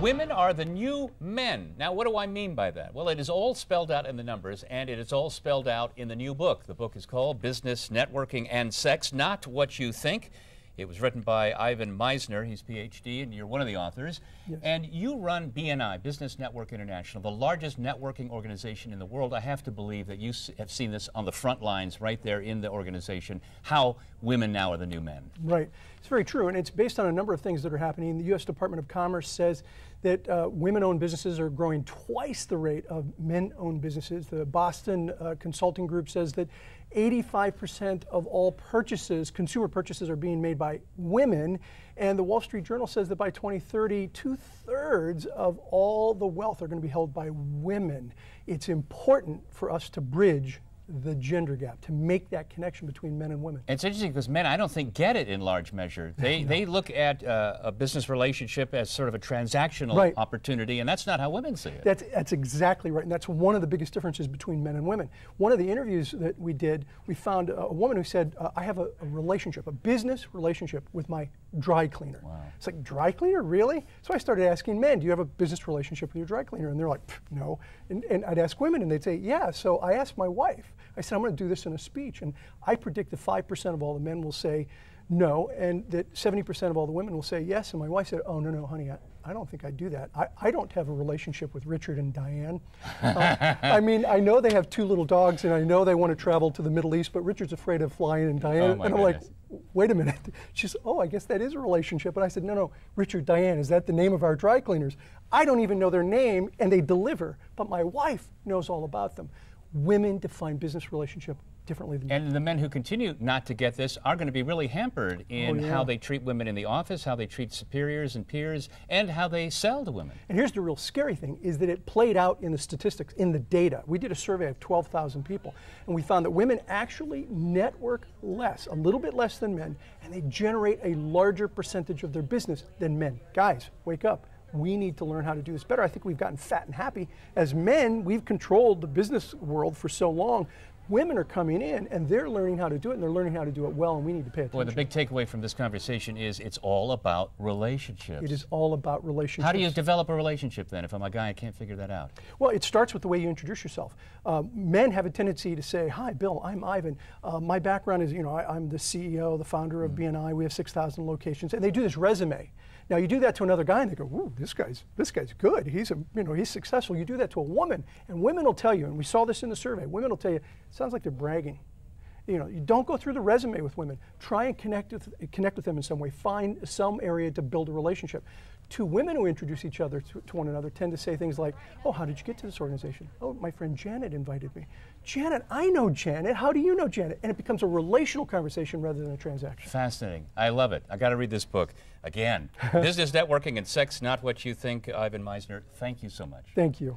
Women are the new men. Now, what do I mean by that? Well, it is all spelled out in the numbers, and it is all spelled out in the new book. The book is called Business, Networking, and Sex, Not What You Think. It was written by Ivan Misner. He's Ph.D., and you're one of the authors. Yes. And you run BNI, Business Network International, the largest networking organization in the world. I have to believe that you have seen this on the front lines right there in the organization, how women now are the new men. Right. It's very true, and it's based on a number of things that are happening. The U.S. Department of Commerce says that women-owned businesses are growing twice the rate of men-owned businesses. The Boston Consulting Group says that 85% of all purchases, consumer purchases, are being made by women. And the Wall Street Journal says that by 2030, 2/3 of all the wealth are going to be held by women. It's important for us to bridge the gender gap, to make that connection between men and women. It's interesting because men, I don't think, get it in large measure. They look at a business relationship as sort of a transactional opportunity, and that's not how women see it. That's exactly right, and that's one of the biggest differences between men and women. One of the interviews that we did, we found a woman who said, I have a relationship, a business relationship with my dry cleaner. Wow. It's like, dry cleaner, really? So I started asking men, do you have a business relationship with your dry cleaner? And they're like, no. And I'd ask women, and they'd say, yeah. So I asked my wife, I said, I'm going to do this in a speech, and I predict that 5% of all the men will say no, and that 70% of all the women will say yes. And my wife said, oh, no, honey, I don't think I'd do that. I don't have a relationship with Richard and Diane. I mean, I know they have 2 little dogs, and I know they want to travel to the Middle East, but Richard's afraid of flying, and Diane, and I'm like, wait a minute. She said, oh, I guess that is a relationship. And I said, no, Richard, Diane, is that the name of our dry cleaners? I don't even know their name, and they deliver, but my wife knows all about them. Women define business relationship differently than men. And the men who continue not to get this are going to be really hampered in how they treat women in the office, how they treat superiors and peers, and how they sell to women. And here's the real scary thing, is that it played out in the statistics, in the data. We did a survey of 12,000 people, and we found that women actually network less, a little bit less than men, and they generate a larger percentage of their business than men. Guys, wake up. We need to learn how to do this better. I think we've gotten fat and happy. As men, we've controlled the business world for so long. Women are coming in, and they're learning how to do it, and they're learning how to do it well, and we need to pay attention. Boy, the big takeaway from this conversation is it's all about relationships. It is all about relationships. How do you develop a relationship, then? If I'm a guy, I can't figure that out. Well, it starts with the way you introduce yourself. Men have a tendency to say, hi, Bill, I'm Ivan. My background is, I'm the CEO, the founder of BNI. We have 6,000 locations, and they do this resume. Now, you do that to another guy, and they go, ooh, this guy's good. He's successful. You do that to a woman, and women will tell you, and we saw this in the survey, women will tell you, it sounds like they're bragging. You don't go through the resume with women. Try and connect with them in some way. Find some area to build a relationship. 2 women who introduce each other to one another tend to say things like, oh, how did you get to this organization? Oh, my friend Janet invited me. Janet, I know Janet. How do you know Janet? And it becomes a relational conversation rather than a transaction. Fascinating. I love it. I got to read this book. Again, Business, Networking, and Sex, Not What You Think. Ivan Misner, thank you so much. Thank you.